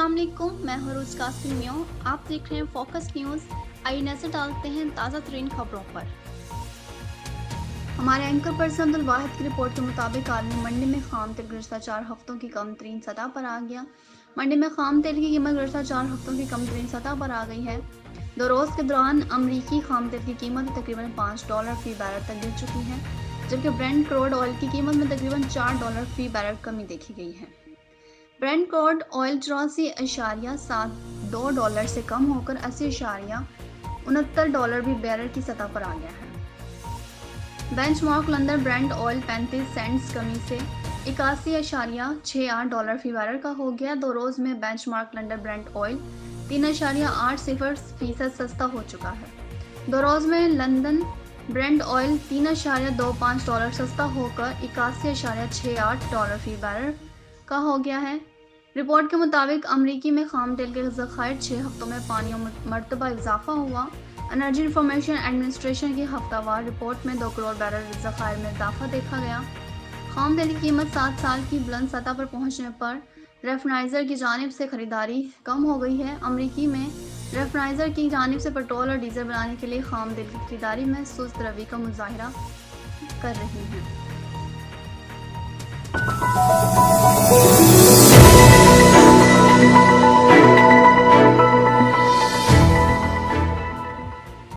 अस्सलाम वालेकुम, मैं हरोज कासिम मियाँ। आप देख रहे हैं फोकस न्यूज़। आइए नजर डालते हैं ताज़ा तरीन खबरों पर। हमारे एंकर पर्सन अब्दुल वाहिद की रिपोर्ट के मुताबिक आलमी मंडी में खाम तेल गुज़श्ता 4 हफ्तों की कम तरीन सतह पर आ गया। मंडी में खाम तेल की कीमत गुज़श्ता 4 हफ्तों की कम तरीन सतह पर आ गई है। 2 रोज़ के दौरान अमरीकी खाम तेल की कीमत तकरीबन $5 फी बैरल तक गिर चुकी है, जबकि ब्रेंट क्रूड ऑयल की कीमत में तकरीबन $4 फी बैरल कमी देखी गई है। ब्रेंट क्रूड ऑयल $84.72 से कम होकर $80.69 भी बैरल की सतह पर आ गया है। Benchmark London Brent oil 35 cents कमी से $81.68 फी बैरल का हो गया। 2 रोज में बेंचमार्क लंदन ब्रेंट ऑयल 3.80% सस्ता हो चुका है। 2 रोज में लंदन ब्रेंट ऑयल $3.25 सस्ता होकर $81.68 फी बैरल का हो गया है। रिपोर्ट के मुताबिक अमरीकी में खाम तेल के ज़खायर 6 हफ्तों में पानी मरतबा इजाफा हुआ। एनर्जी इंफॉर्मेशन एडमिनिस्ट्रेशन की हफ्तावार रिपोर्ट में 2 करोड़ बैरल ज़खायर में इजाफा देखा गया। खाम तेल की कीमत 7 साल की बुलंद सतह पर पहुंचने पर रेफनाइजर की जानिब से खरीदारी कम हो गई है। अमरीकी में रेफनाइजर की जानिब से पेट्रोल और डीजल बनाने के लिए खाम तेल की खरीदारी में सुस्त रवि का मुजाहरा कर रही हैं।